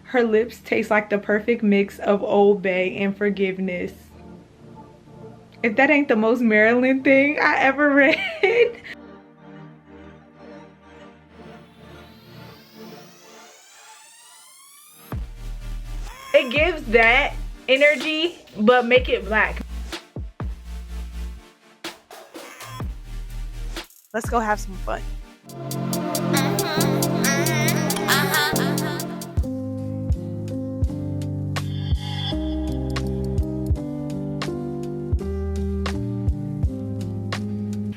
Her lips taste like the perfect mix of Old Bay and forgiveness. If that ain't the most Maryland thing I ever read. It gives that energy, but make it black. Let's go have some fun.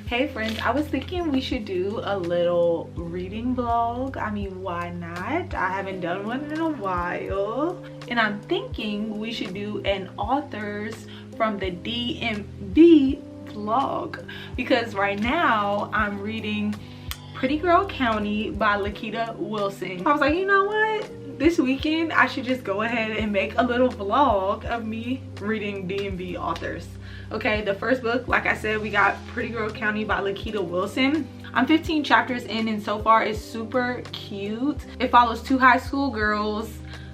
Hey friends, I was thinking we should do a little reading vlog. I mean, why not? I haven't done one in a while. And I'm thinking we should do an authors from the DMV vlog, because right now I'm reading Pretty Girl County by Lakita Wilson. I was like, you know what? This weekend I should just go ahead and make a little vlog of me reading DMV authors. Okay, the first book, like I said, we got Pretty Girl County by Lakita Wilson. I'm 15 chapters in and so far it's super cute. It follows two high school girls,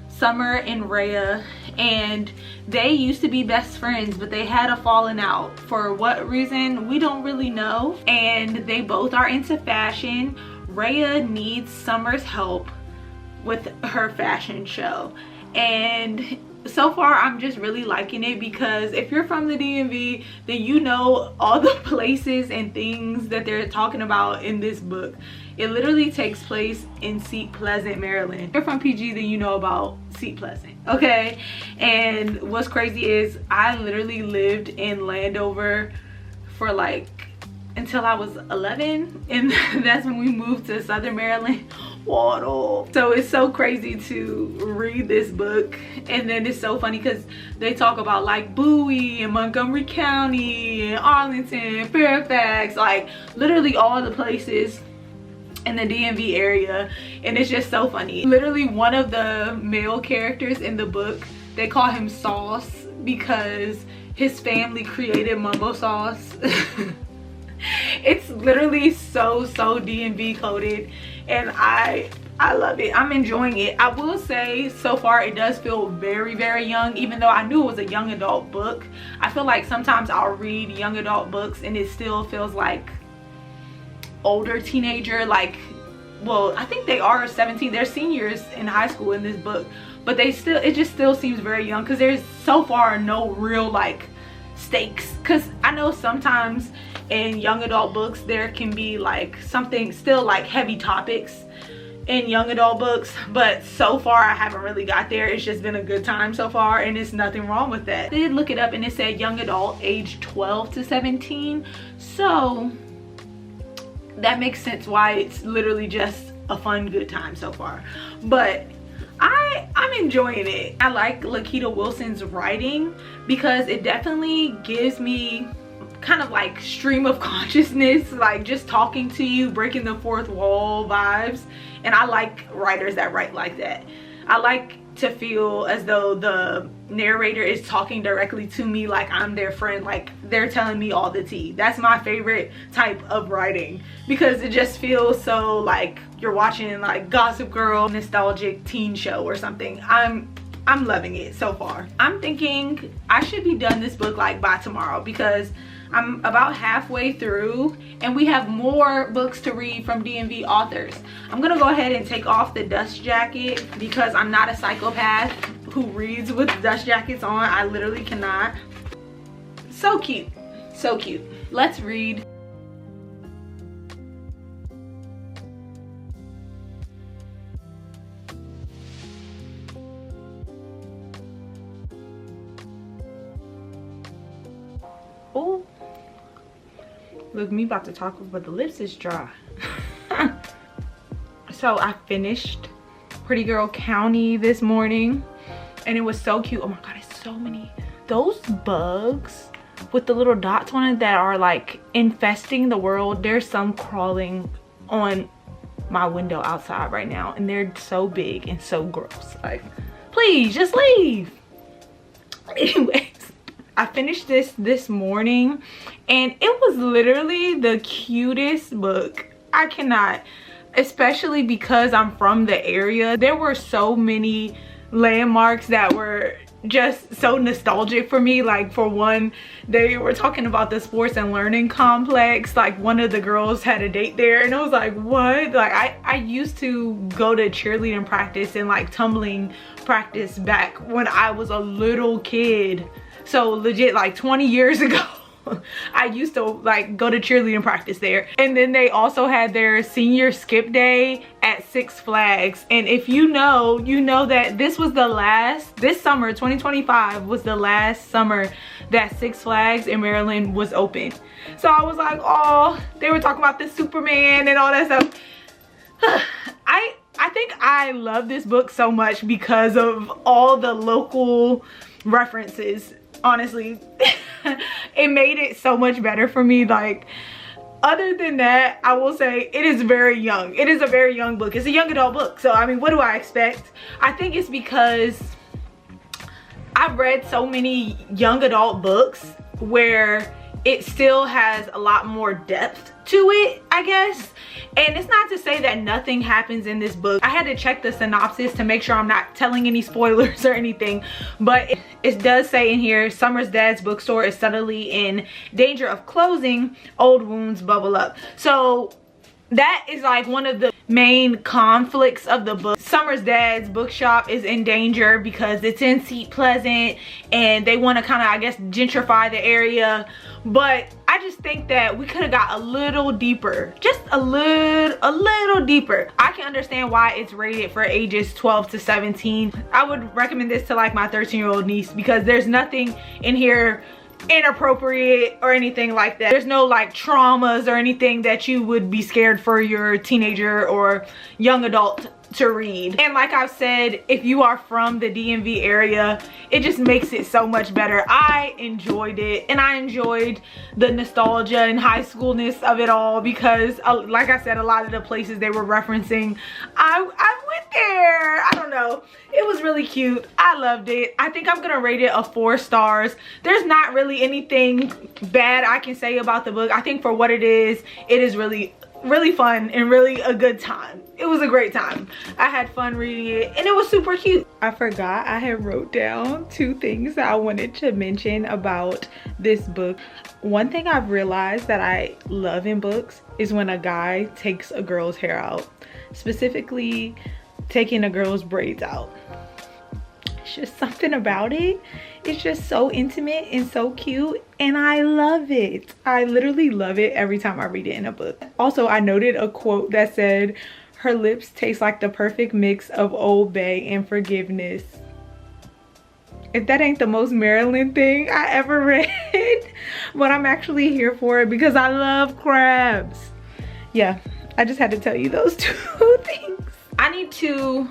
Summer and Rhea, and they used to be best friends, but they had a falling out. For what reason, we don't really know. And they both are into fashion. Rhea needs Summer's help with her fashion show. And so far I'm just really liking it, because if you're from the DMV, then you know all the places and things that they're talking about in this book. It literally takes place in Seat Pleasant, Maryland. If you're from PG, then you know about Seat Pleasant, okay? And what's crazy is I literally lived in Landover for like until I was 11, and that's when we moved to Southern Maryland. Waddle. So it's so crazy to read this book, and then it's so funny because they talk about like Bowie and Montgomery County and Arlington, Fairfax, like literally all the places in the DMV area, and it's just so funny. Literally one of the male characters in the book, they call him Sauce because his family created mumbo sauce. It's literally so DMV coded, and I love it. I'm enjoying it. I will say so far it does feel very young, even though I knew it was a young adult book. I feel like sometimes I'll read young adult books and it still feels like older teenager. Like, well, I think they are 17. They're seniors in high school in this book, but they still, it just still seems very young because there's so far no real like stakes. Because I know sometimes in young adult books there can be like something still like heavy topics in young adult books, but so far I haven't really got there. It's just been a good time so far, and it's nothing wrong with that. I did look it up and it said young adult age 12 to 17, so that makes sense why it's literally just a fun good time so far. But I'm enjoying it. I like Lakita Wilson's writing because it definitely gives me kind of like stream of consciousness, like just talking to you, breaking the fourth wall vibes. And I like writers that write like that. I like to feel as though the narrator is talking directly to me, like I'm their friend, like they're telling me all the tea. That's my favorite type of writing, because it just feels so like you're watching like Gossip Girl, nostalgic teen show or something. I'm loving it so far. I'm thinking I should be done this book like by tomorrow, because I'm about halfway through and we have more books to read from DMV authors. I'm gonna go ahead and take off the dust jacket because I'm not a psychopath who reads with dust jackets on. I literally cannot. So cute, so cute. Let's read. Oh, look, me about to talk, but the lips is dry. So I finished Pretty Girl County this morning and it was so cute. Oh my god, it's so many. Those bugs with the little dots on it that are like infesting the world, there's some crawling on my window outside right now and they're so big and so gross. Like, please just leave. Anyways, I finished this morning and it was literally the cutest book. I cannot, especially because I'm from the area. There were so many landmarks that were just so nostalgic for me. Like, for one, they were talking about the sports and learning complex. Like, one of the girls had a date there, and I was like, what? Like, I used to go to cheerleading practice and like tumbling practice back when I was a little kid. So legit, like 20 years ago. I used to like go to cheerleading practice there. And then they also had their senior skip day at Six Flags. And if you know, you know that this summer, 2025 was the last summer that Six Flags in Maryland was open. So I was like, oh, they were talking about the Superman and all that stuff. I think I love this book so much because of all the local references. Honestly, it made it so much better for me. Like, other than that, I will say it is very young. It is a very young book. It's a young adult book. So I mean, what do I expect? I think it's because I've read so many young adult books where it still has a lot more depth to it, I guess. And it's not to say that nothing happens in this book. I had to check the synopsis to make sure I'm not telling any spoilers or anything, but it does say in here, Summer's dad's bookstore is suddenly in danger of closing, old wounds bubble up. So that is like one of the main conflicts of the book. Summer's dad's bookshop is in danger because it's in Seat Pleasant and they want to kind of, I guess, gentrify the area. But I just think that we could have got a little deeper, just a little deeper. I can understand why it's rated for ages 12 to 17. I would recommend this to like my 13-year-old niece because there's nothing in here inappropriate or anything like that. There's no like traumas or anything that you would be scared for your teenager or young adult to read. And like I've said, if you are from the DMV area, it just makes it so much better. I enjoyed it, and I enjoyed the nostalgia and high schoolness of it all because like I said, a lot of the places they were referencing, I went there. I don't know, it was really cute. I loved it. I think I'm gonna rate it a 4 stars. There's not really anything bad I can say about the book. I think for what it is really fun and really a good time. It was a great time. I had fun reading it and it was super cute. I forgot I had wrote down 2 things that I wanted to mention about this book. One thing I've realized that I love in books is when a guy takes a girl's hair out, specifically taking a girl's braids out. It's just something about it. It's just so intimate and so cute, and I love it. I literally love it every time I read it in a book. Also, I noted a quote that said, "Her lips taste like the perfect mix of Old Bay and forgiveness." If that ain't the most Maryland thing I ever read, but I'm actually here for it because I love crabs. Yeah, I just had to tell you those 2 things. I need to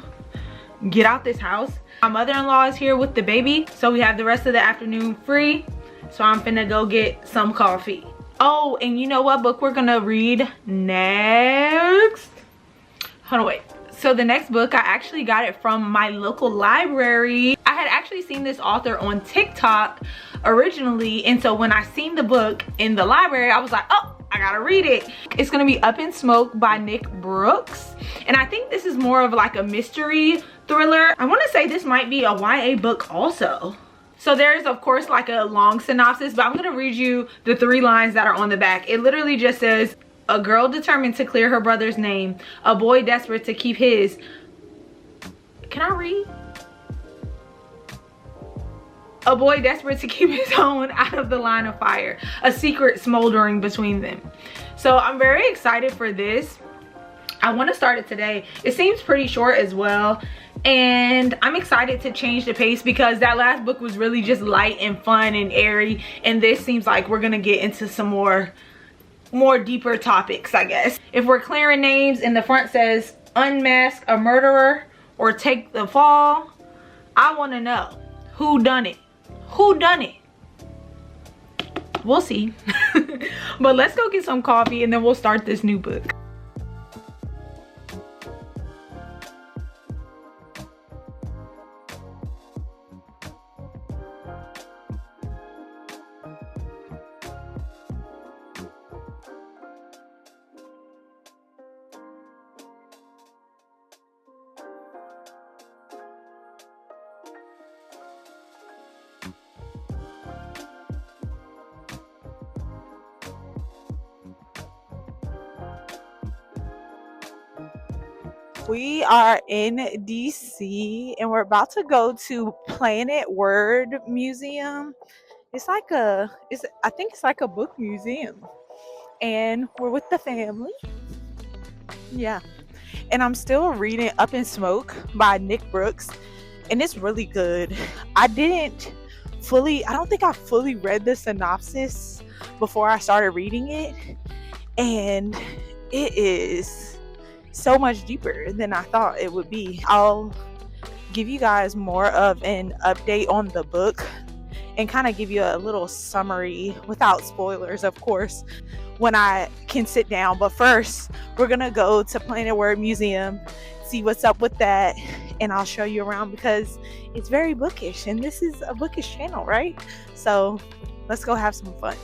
get out this house. My mother-in-law is here with the baby, so we have the rest of the afternoon free. So I'm finna go get some coffee. Oh, and you know what book we're gonna read next? Hold on, wait. So the next book, I actually got it from my local library. I had actually seen this author on TikTok originally, and so when I seen the book in the library, I was like, oh, I gotta read it. It's gonna be Up in Smoke by Nick Brooks, and I think this is more of like a mystery thriller. I want to say this might be a YA book also. So there's of course like a long synopsis, but I'm gonna read you the 3 lines that are on the back. It literally just says, a girl determined to clear her brother's name, a boy desperate to keep his. Can I read? A boy desperate to keep his own out of the line of fire, a secret smoldering between them. So I'm very excited for this. I want to start it today. It seems pretty short as well, and I'm excited to change the pace because that last book was really just light and fun and airy, and this seems like we're gonna get into some more deeper topics, I guess. If we're clearing names and the front says unmask a murderer or take the fall, I want to know who done it. Who done it? We'll see. But let's go get some coffee and then we'll start this new book. We are in DC and we're about to go to Planet Word Museum. I think it's like a book museum. And we're with the family. Yeah. And I'm still reading Up in Smoke by Nick Brooks, and it's really good. I don't think I fully read the synopsis before I started reading it, and it is so much deeper than I thought it would be. I'll give you guys more of an update on the book and kind of give you a little summary without spoilers, of course, when I can sit down. But first, we're gonna go to Planet Word Museum, see what's up with that, and I'll show you around because it's very bookish, and this is a bookish channel, right? So let's go have some fun.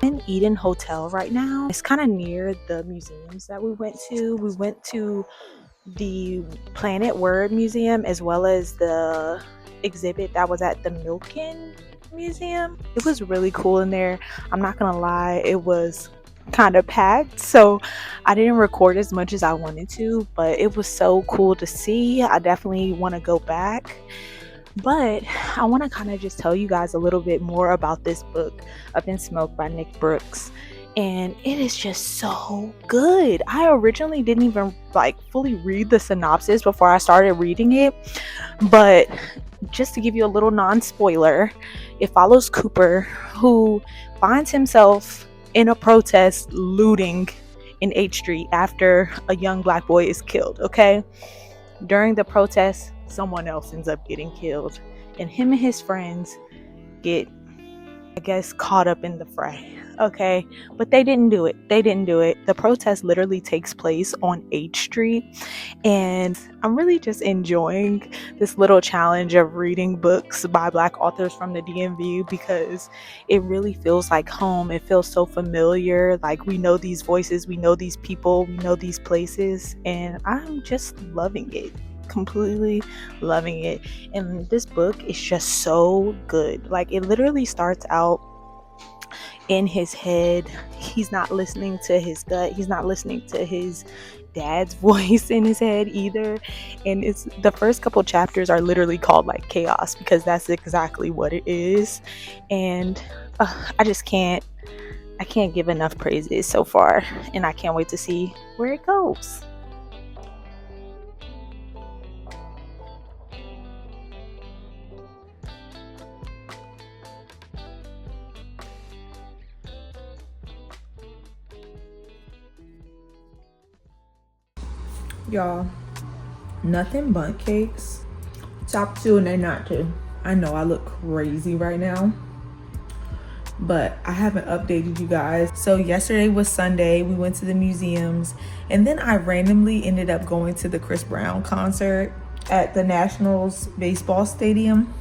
In Eden Hotel right now. It's kind of near the museums that we went to. We went to the Planet Word Museum as well as the exhibit that was at the Milken Museum. It was really cool in there. I'm not gonna lie, it was kind of packed, so I didn't record as much as I wanted to, but it was so cool to see. I definitely want to go back. But I want to kind of just tell you guys a little bit more about this book, Up in Smoke by Nick Brooks. And it is just so good. I originally didn't even fully read the synopsis before I started reading it. But just to give you a little non-spoiler, it follows Cooper, who finds himself in a protest looting in H Street after a young black boy is killed, okay? During the protest, someone else ends up getting killed, and him and his friends get, I guess, caught up in the fray, okay? But they didn't do it. The protest literally takes place on H Street, and I'm really just enjoying this little challenge of reading books by Black authors from the DMV because it really feels like home. It feels so familiar. Like, we know these voices, we know these people, we know these places, and I'm just loving it. Completely loving it. And this book is just so good. Like, it literally starts out in his head. He's not listening to his gut. He's not listening to his dad's voice in his head either. And it's the first couple chapters are literally called like chaos because that's exactly what it is. And I can't give enough praises so far, and I can't wait to see where it goes. Y'all, nothing but cakes. Top two and they're not two. I know I look crazy right now, but I haven't updated you guys. So yesterday was Sunday. We went to the museums, and then I randomly ended up going to the Chris Brown concert at the Nationals baseball stadium.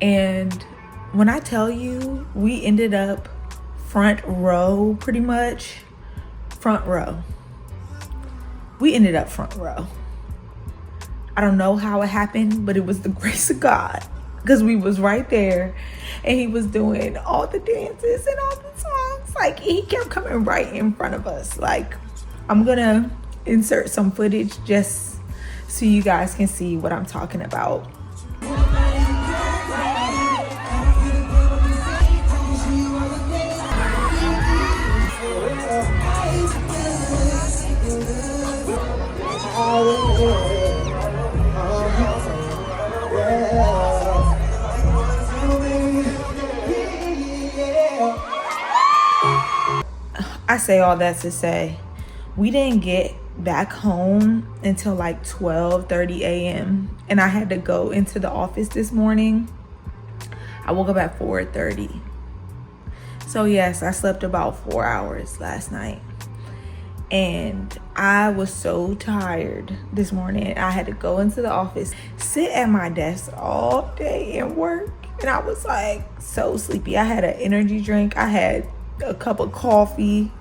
And when I tell you, we ended up front row, pretty much front row. We ended up front row. I don't know how it happened, but it was the grace of God, because we was right there and he was doing all the dances and all the songs. Like, he kept coming right in front of us. Like, I'm gonna insert some footage just so you guys can see what I'm talking about. I say all that to say, we didn't get back home until like 12:30 a.m. and I had to go into the office this morning. I woke up at 4:30. So yes, I slept about 4 hours last night. And I was so tired this morning. I had to go into the office, sit at my desk all day and work. And I was like so sleepy. I had an energy drink. I had a cup of coffee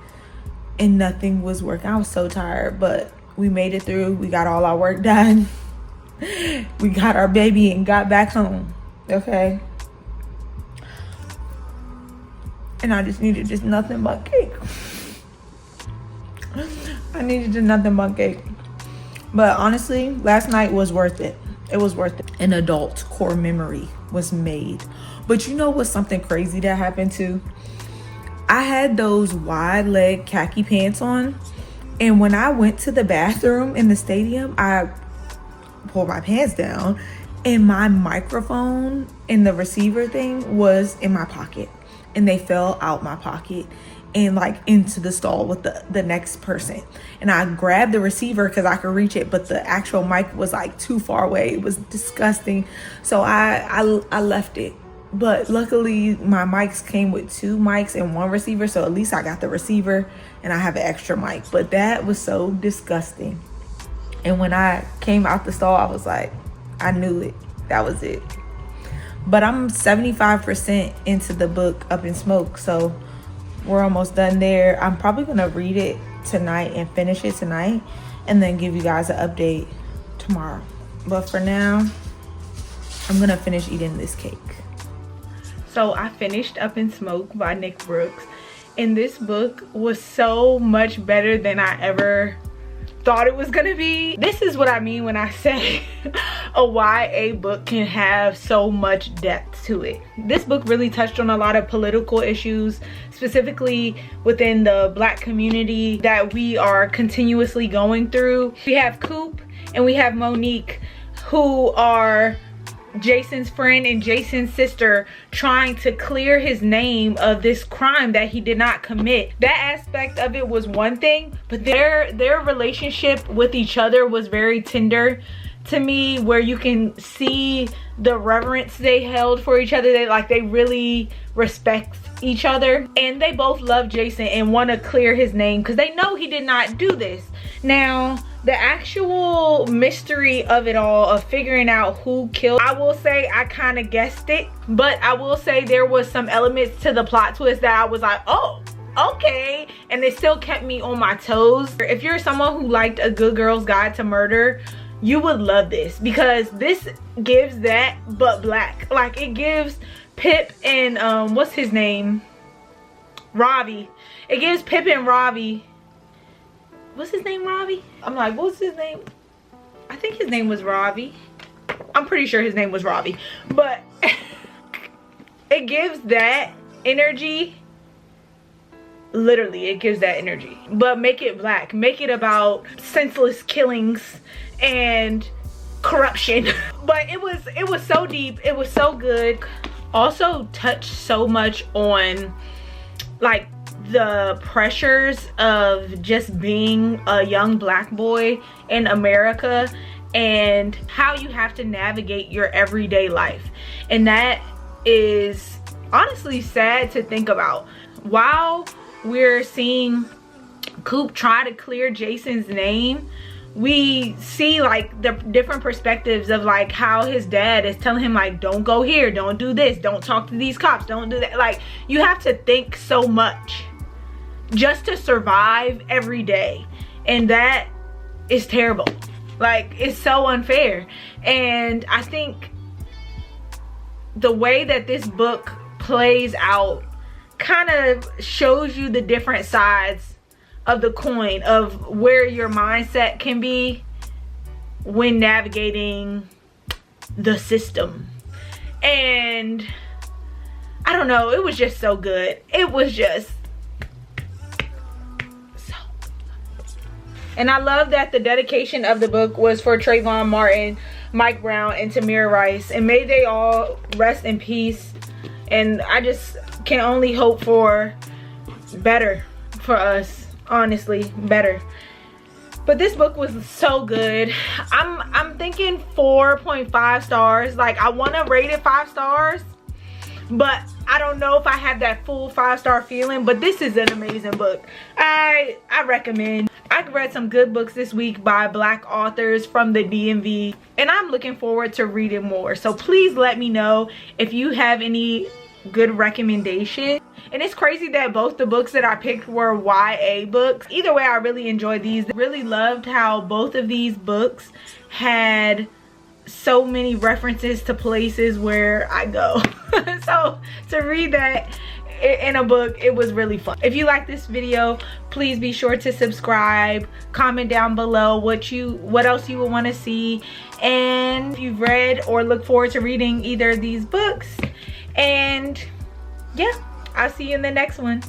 and nothing was working. I was so tired, but we made it through. We got all our work done. We got our baby and got back home. Okay. And I just needed just nothing but cake. I needed just nothing but cake. But honestly, last night was worth it. It was worth it. An adult core memory was made. But you know what's something crazy that happened too? I had those wide leg khaki pants on. And when I went to the bathroom in the stadium, I pulled my pants down and my microphone and the receiver thing was in my pocket. And they fell out my pocket and like into the stall with the next person. And I grabbed the receiver because I could reach it, but the actual mic was like too far away. It was disgusting. So I left it. But luckily my mics came with 2 mics and 1 receiver. So at least I got the receiver and I have an extra mic. But that was so disgusting. And when I came out the stall, I was like, I knew it. That was it. But I'm 75% into the book Up in Smoke. So we're almost done there. I'm probably going to read it tonight and finish it tonight. And then give you guys an update tomorrow. But for now, I'm going to finish eating this cake. So I finished Up in Smoke by Nick Brooks. And this book was so much better than I ever thought it was gonna be. This is what I mean when I say a YA book can have so much depth to it. This book really touched on a lot of political issues, specifically within the Black community that we are continuously going through. We have Coop and we have Monique, who are Jason's friend and Jason's sister, trying to clear his name of this crime that he did not commit. That aspect of it was one thing, but their relationship with each other was very tender to me, where you can see the reverence they held for each other. They really respect each other, and they both love Jason and want to clear his name because they know he did not do this. Now, the actual mystery of it all, of figuring out who killed, I will say I kind of guessed it, but I will say there was some elements to the plot twist that I was like, oh, okay, and it still kept me on my toes. If you're someone who liked A Good Girl's Guide to Murder, you would love this, because this gives that, but black. Like, it gives Pip and what's his name, Ravi. It gives Pip and Ravi, what's his name, Ravi? I'm like, what's his name? I think his name was Ravi. I'm pretty sure his name was Ravi. But it gives that energy. Literally, it gives that energy. But make it black. Make it about senseless killings and corruption. But it was so deep. It was so good. Also touched so much on like the pressures of just being a young Black boy in America and how you have to navigate your everyday life. And that is honestly sad to think about. While we're seeing Coop try to clear Jason's name, we see like the different perspectives of like how his dad is telling him like, don't go here, don't do this, don't talk to these cops, don't do that. Like, you have to think so much just to survive every day, and that is terrible. Like, it's so unfair. And I think the way that this book plays out kind of shows you the different sides of the coin of where your mindset can be when navigating the system. And I don't know, it was just so good. It was just so good. And I love that the dedication of the book was for Trayvon Martin, Mike Brown, and Tamir Rice, and may they all rest in peace. And I just can only hope for better for us, honestly, better. But this book was so good. I'm thinking 4.5 stars. Like, I want to rate it 5 stars, but I don't know if I have that full 5-star feeling. But this is an amazing book. I recommend. I read some good books this week by Black authors from the DMV, and I'm looking forward to reading more. So please let me know if you have any good recommendations. And it's crazy that both the books that I picked were YA books. Either way, I really enjoyed these. Really loved how both of these books had so many references to places where I go. So to read that in a book, it was really fun. If you like this video, please be sure to subscribe, comment down below what else you would want to see, and if you've read or look forward to reading either of these books. And yeah, I'll see you in the next one.